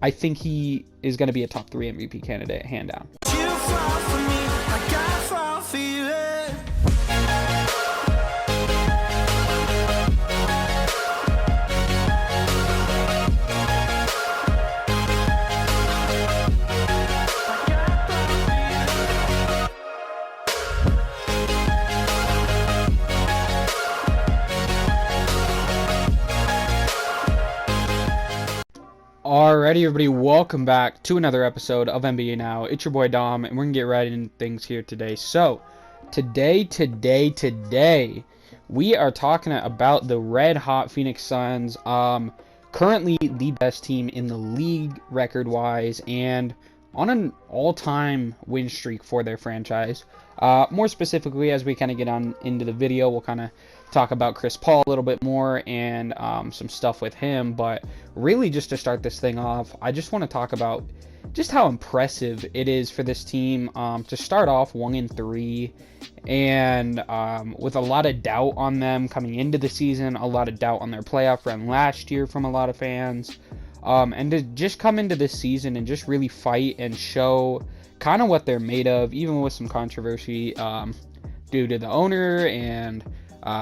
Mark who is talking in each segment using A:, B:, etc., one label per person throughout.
A: I think he is going to be a top 3 MVP candidate, hand down. Alrighty, everybody, welcome back to another episode of NBA Now. It's your boy Dom, and we're gonna get right into things here today. So, today, we are talking about the red hot Phoenix Suns. Currently the best team in the league record-wise, and on an all-time win streak for their franchise. More specifically, as we kind of get on into the video, we'll kind of talk about Chris Paul a little bit more and some stuff with him. But really, just to start this thing off, I just want to talk about just how impressive it is for this team to start off 1-3, and with a lot of doubt on them coming into the season, a lot of doubt on their playoff run last year from a lot of fans. And to just come into this season and just really fight and show kind of what they're made of, even with some controversy due to the owner and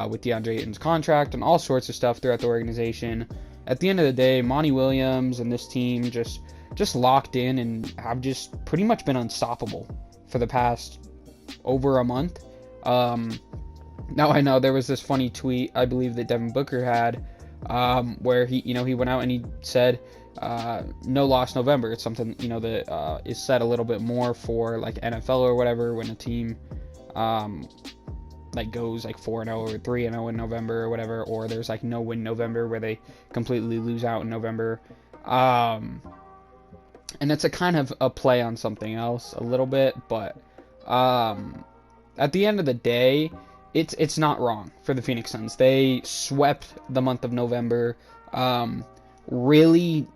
A: with DeAndre Ayton's contract and all sorts of stuff throughout the organization. At the end of the day, Monty Williams and this team just locked in and have just pretty much been unstoppable for the past over a month. Now I know there was this funny tweet, I believe, that Devin Booker had, where he went out and he said, no loss November. It's something, that is said a little bit more for like NFL or whatever, when a team like goes like 4-0 or 3-0 in November or whatever, or there's like no win November where they completely lose out in November. And it's a kind of a play on something else a little bit, but at the end of the day, it's not wrong for the Phoenix Suns. They swept the month of November. Really,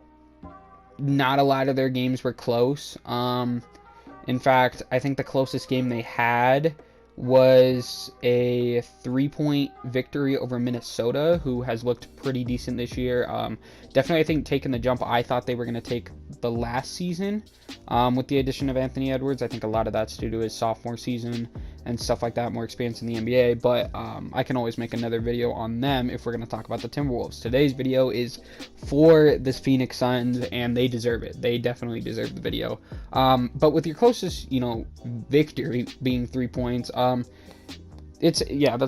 A: not a lot of their games were close. In fact, I think the closest game they had was a 3-point victory over Minnesota, who has looked pretty decent this year. Definitely, I think, taking the jump I thought they were going to take the last season with the addition of Anthony Edwards. I think a lot of that's due to his sophomore season and stuff like that, more experience in the NBA, but I can always make another video on them if we're going to talk about the Timberwolves. Today's video is for this Phoenix Suns, and they deserve it. They definitely deserve the video. But with your closest, victory being 3 points, that's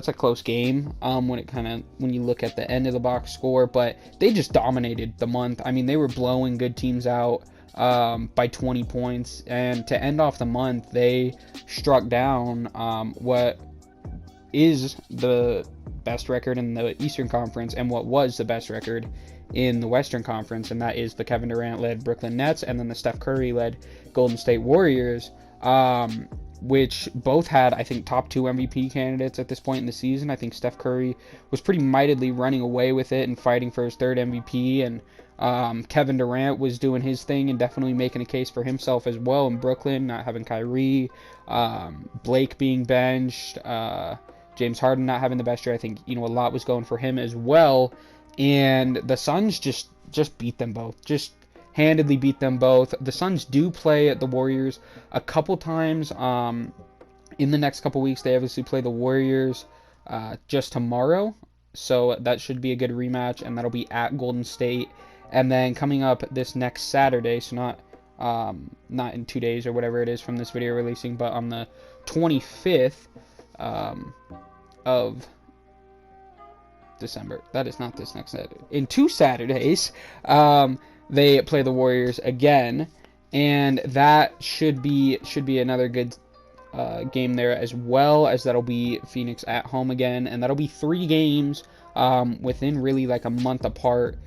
A: a close game when you look at the end of the box score, but they just dominated the month. I mean, they were blowing good teams out by 20 points, and to end off the month, they struck down what is the best record in the Eastern Conference and what was the best record in the Western Conference, and that is the Kevin Durant-led Brooklyn Nets and then the Steph Curry-led Golden State Warriors, which both had, I think, top 2 MVP candidates at this point in the season. I think Steph Curry was pretty mightily running away with it and fighting for his 3rd MVP, and Kevin Durant was doing his thing and definitely making a case for himself as well in Brooklyn, not having Kyrie, Blake being benched, James Harden not having the best year. I think, a lot was going for him as well, and the Suns just beat them both, just handedly beat them both. The Suns do play the Warriors a couple times in the next couple weeks. They obviously play the Warriors just tomorrow, so that should be a good rematch, and that'll be at Golden State. And then coming up this next Saturday, so not in 2 days or whatever it is from this video releasing, but on the 25th of December. That is not this next Saturday. In 2 Saturdays, they play the Warriors again, and that should be another good game there, as well as that'll be Phoenix at home again, and that'll be 3 games within really like a month apart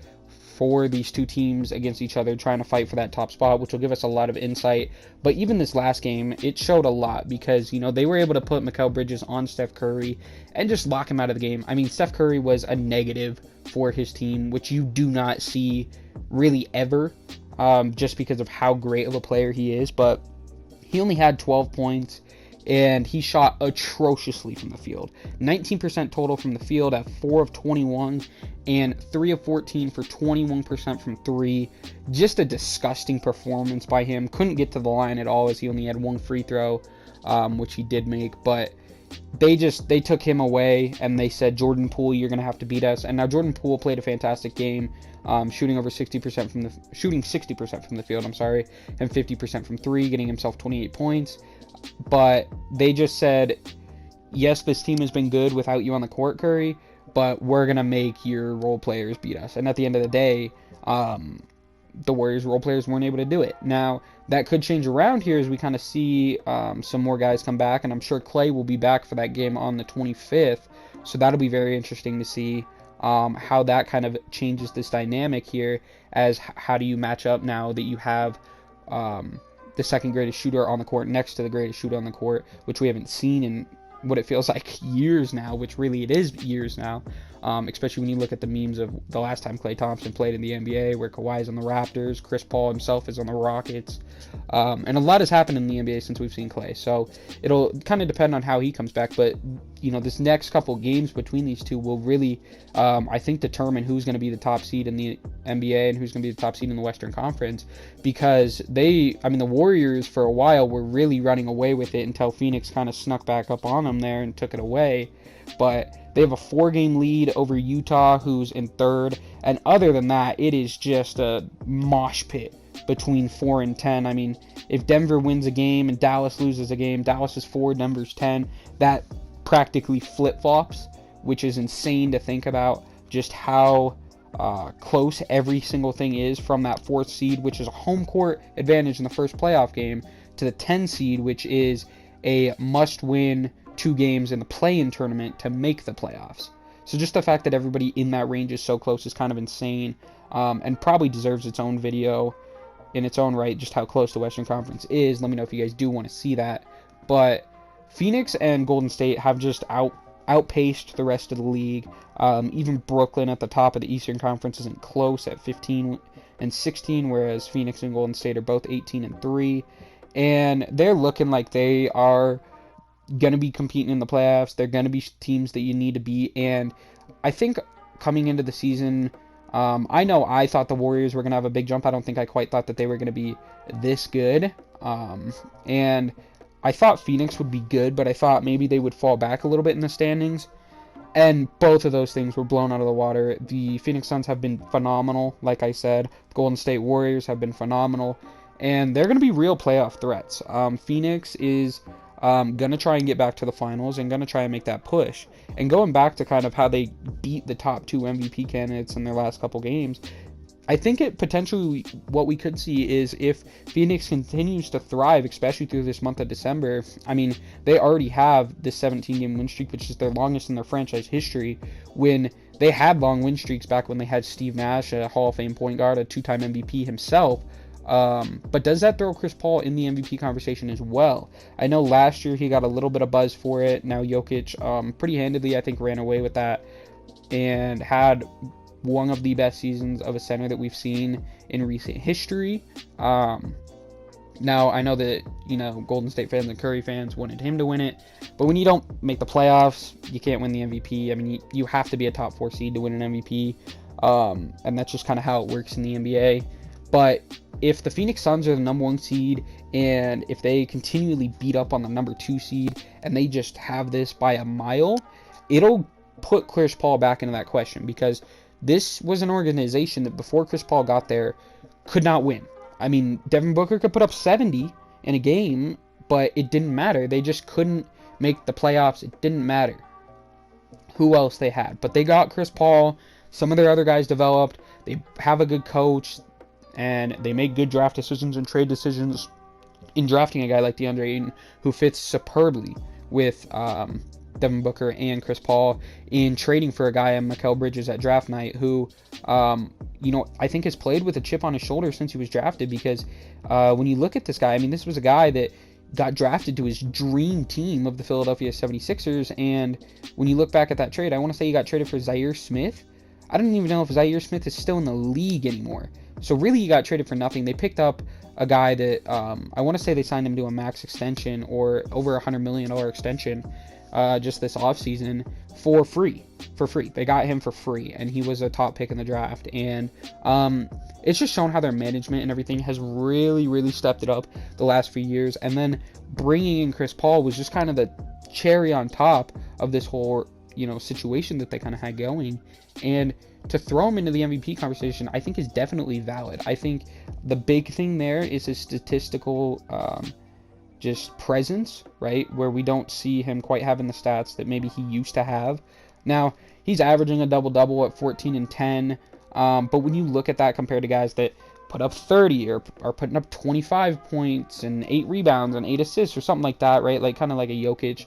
A: for these two teams against each other, trying to fight for that top spot, which will give us a lot of insight. But even this last game, it showed a lot because, they were able to put Mikal Bridges on Steph Curry and just lock him out of the game. I mean, Steph Curry was a negative for his team, which you do not see really ever, just because of how great of a player he is. But he only had 12 points and he shot atrociously from the field. 19% total from the field at 4 of 21, and 3 of 14 for 21% from 3. Just a disgusting performance by him. Couldn't get to the line at all, as he only had 1 free throw, which he did make, but they took him away, and they said, Jordan Poole, you're going to have to beat us. And now Jordan Poole played a fantastic game, shooting 60% from the field, and 50% from 3, getting himself 28 points. But they just said, yes, this team has been good without you on the court, Curry, but we're going to make your role players beat us. And at the end of the day, the Warriors role players weren't able to do it. Now, that could change around here as we kind of see some more guys come back, and I'm sure Clay will be back for that game on the 25th, so that'll be very interesting to see how that kind of changes this dynamic here, as how do you match up now that you have the second greatest shooter on the court next to the greatest shooter on the court, which we haven't seen in what it feels like years now, which really it is years now, especially when you look at the memes of the last time Klay Thompson played in the NBA, where Kawhi's on the Raptors, Chris Paul himself is on the Rockets, and a lot has happened in the NBA since we've seen Klay, so it'll kind of depend on how he comes back, but this next couple games between these two will really, I think, determine who's going to be the top seed in the NBA and who's going to be the top seed in the Western Conference, because the Warriors for a while were really running away with it until Phoenix kind of snuck back up on them there and took it away, but they have a 4-game lead over Utah, who's in 3rd, and other than that, it is just a mosh pit between 4 and 10. I mean, if Denver wins a game and Dallas loses a game, Dallas is 4, Denver's 10, that practically flip-flops, which is insane to think about, just how close every single thing is from that 4th seed, which is a home court advantage in the first playoff game, to the 10 seed, which is a must-win 2 games in the play-in tournament to make the playoffs. So just the fact that everybody in that range is so close is kind of insane, and probably deserves its own video in its own right, just how close the Western Conference is. Let me know if you guys do want to see that. But Phoenix and Golden State have just outpaced the rest of the league. Even Brooklyn at the top of the Eastern Conference isn't close at 15 and 16, whereas Phoenix and Golden State are both 18 and 3. And they're looking like they are going to be competing in the playoffs. They're going to be teams that you need to beat. And I think coming into the season, I know I thought the Warriors were going to have a big jump. I don't think I quite thought that they were going to be this good. And I thought Phoenix would be good, but I thought maybe they would fall back a little bit in the standings. And both of those things were blown out of the water. The Phoenix Suns have been phenomenal, like I said. Golden State Warriors have been phenomenal. And they're going to be real playoff threats. Phoenix is going to try and get back to the finals and going to try and make that push. And going back to kind of how they beat the top 2 MVP candidates in their last couple games, I think it potentially, what we could see is if Phoenix continues to thrive, especially through this month of December. I mean, they already have this 17-game win streak, which is their longest in their franchise history, when they had long win streaks back when they had Steve Nash, a Hall of Fame point guard, a 2-time MVP himself. But does that throw Chris Paul in the MVP conversation as well? I know last year he got a little bit of buzz for it. Now Jokic pretty handedly, I think, ran away with that and had one of the best seasons of a center that we've seen in recent history. Now, I know that, Golden State fans and Curry fans wanted him to win it, but when you don't make the playoffs, you can't win the MVP. I mean, you have to be a top 4 seed to win an MVP, and that's just kind of how it works in the NBA. But if the Phoenix Suns are the number 1 seed, and if they continually beat up on the number 2 seed, and they just have this by a mile, it'll put Chris Paul back into that question, because this was an organization that before Chris Paul got there could not win. I mean, Devin Booker could put up 70 in a game, but it didn't matter. They just couldn't make the playoffs. It didn't matter who else they had. But they got Chris Paul. Some of their other guys developed. They have a good coach, and they make good draft decisions and trade decisions in drafting a guy like DeAndre Ayton, who fits superbly with Devin Booker and Chris Paul, in trading for a guy in Mikal Bridges at draft night, who, I think has played with a chip on his shoulder since he was drafted, because when you look at this guy, I mean, this was a guy that got drafted to his dream team of the Philadelphia 76ers, and when you look back at that trade, I want to say he got traded for Zaire Smith. I don't even know if Zaire Smith is still in the league anymore. So really, he got traded for nothing. They picked up a guy that I want to say they signed him to a max extension or over $100 million extension just this offseason for free. They got him for free, and he was a top pick in the draft. And it's just shown how their management and everything has really, really stepped it up the last few years. And then bringing in Chris Paul was just kind of the cherry on top of this whole, situation that they kind of had going. And to throw him into the MVP conversation, I think is definitely valid. I think the big thing there is his statistical just presence, right? Where we don't see him quite having the stats that maybe he used to have. Now, he's averaging a double-double at 14 and 10, but when you look at that compared to guys that put up 30 or are putting up 25 points and 8 rebounds and 8 assists or something like that, right? Like kind of like a Jokic.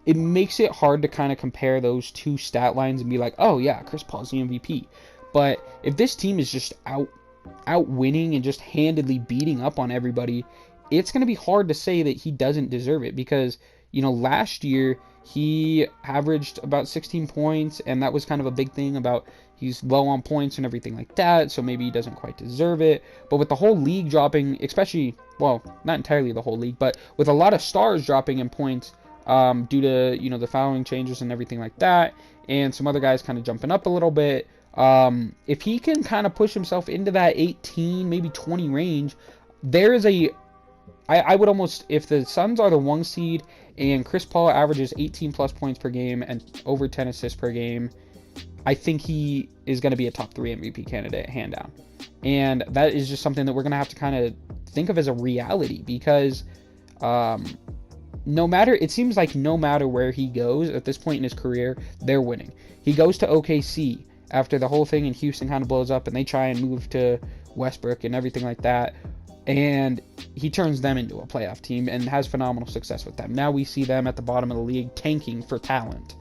A: It makes it hard to kind of compare those two stat lines and be like, oh yeah, Chris Paul's the MVP. But if this team is just out winning and just handedly beating up on everybody, it's going to be hard to say that he doesn't deserve it because, last year he averaged about 16 points, and that was kind of a big thing about he's low on points and everything like that, so maybe he doesn't quite deserve it. But with the whole league dropping, especially, well, not entirely the whole league, but with a lot of stars dropping in points due to, the fouling changes and everything like that, and some other guys kind of jumping up a little bit, if he can kind of push himself into that 18, maybe 20 range, there is I would almost, if the Suns are the 1 seed and Chris Paul averages 18 plus points per game and over 10 assists per game, I think he is going to be a top 3 MVP candidate, hand down. And that is just something that we're going to have to kind of think of as a reality because it seems like no matter where he goes at this point in his career, they're winning. He goes to OKC after the whole thing in Houston kind of blows up and they try and move to Westbrook and everything like that. And he turns them into a playoff team and has phenomenal success with them. Now we see them at the bottom of the league tanking for talent.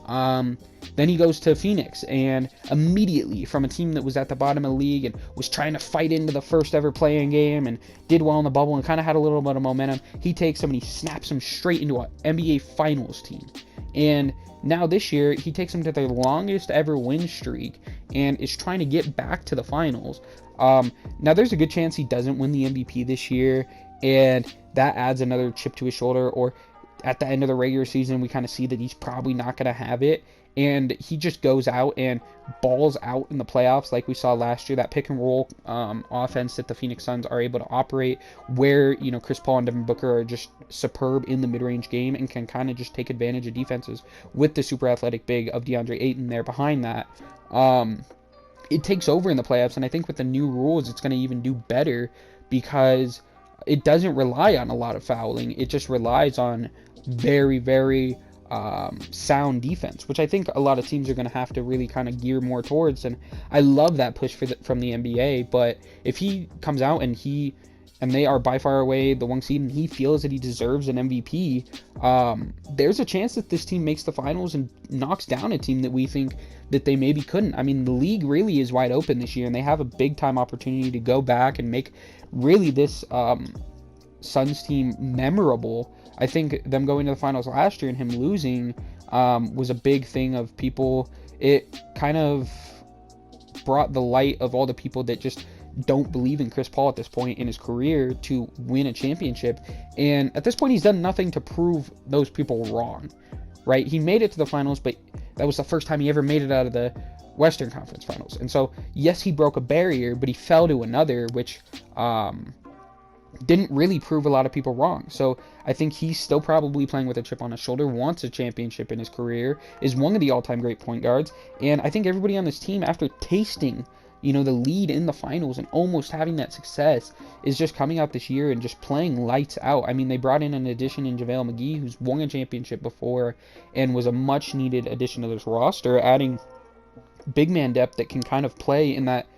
A: Then he goes to Phoenix, and immediately from a team that was at the bottom of the league and was trying to fight into the first ever play-in game and did well in the bubble and kind of had a little bit of momentum, he takes them and he snaps them straight into an NBA Finals team. And now this year, he takes them to their longest ever win streak and is trying to get back to the finals. Now there's a good chance he doesn't win the MVP this year, and that adds another chip to his shoulder, or at the end of the regular season, we kind of see that he's probably not going to have it, and he just goes out and balls out in the playoffs like we saw last year. That pick and roll offense that the Phoenix Suns are able to operate, where Chris Paul and Devin Booker are just superb in the mid-range game and can kind of just take advantage of defenses with the super athletic big of DeAndre Ayton there behind that. It takes over in the playoffs, and I think with the new rules, it's going to even do better because it doesn't rely on a lot of fouling. It just relies on very, very sound defense, which I think a lot of teams are going to have to really kind of gear more towards. And I love that push from the NBA. But if he comes out and they are by far away the 1 seed and he feels that he deserves an MVP, there's a chance that this team makes the finals and knocks down a team that we think that they maybe couldn't. I mean, the league really is wide open this year, and they have a big time opportunity to go back and make really this Suns team memorable. I think them going to the finals last year and him losing was a big thing of people. It kind of brought the light of all the people that just don't believe in Chris Paul at this point in his career to win a championship. And at this point, he's done nothing to prove those people wrong, right? He made it to the finals, but that was the first time he ever made it out of the Western Conference Finals. And so, yes, he broke a barrier, but he fell to another, which didn't really prove a lot of people wrong. So I think he's still probably playing with a chip on his shoulder, wants a championship in his career, is one of the all-time great point guards. And I think everybody on this team, after tasting the lead in the finals and almost having that success, is just coming out this year and just playing lights out. I mean, they brought in an addition in JaVale McGee, who's won a championship before and was a much-needed addition to this roster, adding big man depth that can kind of play in that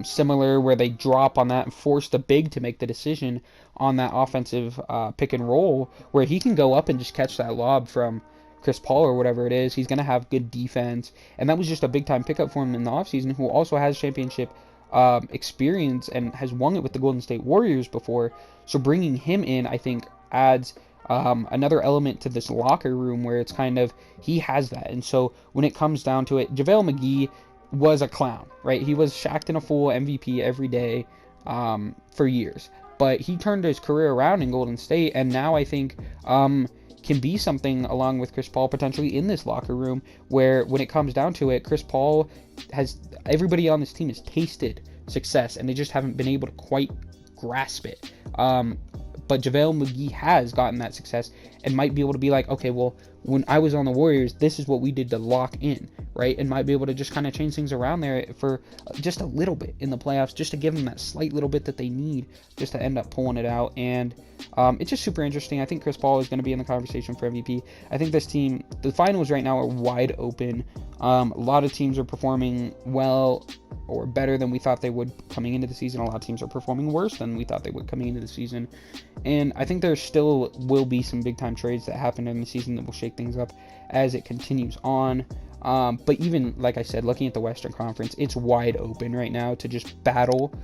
A: similar where they drop on that and force the big to make the decision on that offensive pick and roll, where he can go up and just catch that lob from Chris Paul or whatever it is. He's going to have good defense, and that was just a big-time pickup for him in the offseason, who also has championship experience and has won it with the Golden State Warriors before. So bringing him in, I think, adds another element to this locker room where it's kind of, he has that. And so when it comes down to it, JaVale McGee was a clown, right? He was Shaqtin' a Fool MVP every day for years. But he turned his career around in Golden State, and now I think can be something along with Chris Paul potentially in this locker room, where when it comes down to it, Chris Paul has, everybody on this team has tasted success, and they just haven't been able to quite grasp it. But JaVale McGee has gotten that success and might be able to be like, okay, well, when I was on the Warriors, this is what we did to lock in, right? And might be able to just kind of change things around there for just a little bit in the playoffs, just to give them that slight little bit that they need just to end up pulling it out. And it's just super interesting. I think Chris Paul is going to be in the conversation for MVP. I think this team, the finals right now are wide open. A lot of teams are performing well or better than we thought they would coming into the season. A lot of teams are performing worse than we thought they would coming into the season. And I think there still will be some big-time trades that happen in the season that will shake things up as it continues on. But even, like I said, looking at the Western Conference, it's wide open right now to just battle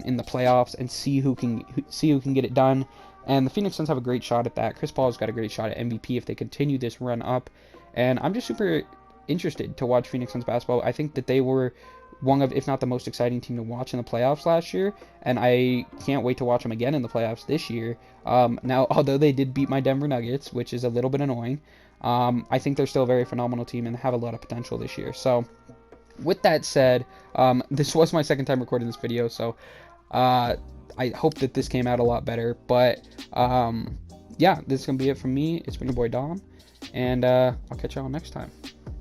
A: in the playoffs and see who can get it done. And the Phoenix Suns have a great shot at that. Chris Paul's got a great shot at MVP if they continue this run up. And I'm just super interested to watch Phoenix Suns basketball. I think that they were one of, if not the most exciting team to watch in the playoffs last year, and I can't wait to watch them again in the playoffs this year. Now, although they did beat my Denver Nuggets, which is a little bit annoying, I think they're still a very phenomenal team and have a lot of potential this year. So, with that said, this was my second time recording this video, so I hope that this came out a lot better. But, yeah, this is going to be it from me. It's been your boy Dom, and I'll catch y'all next time.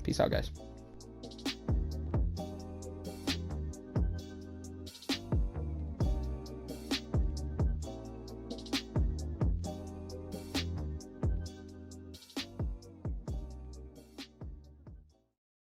A: Peace out, guys.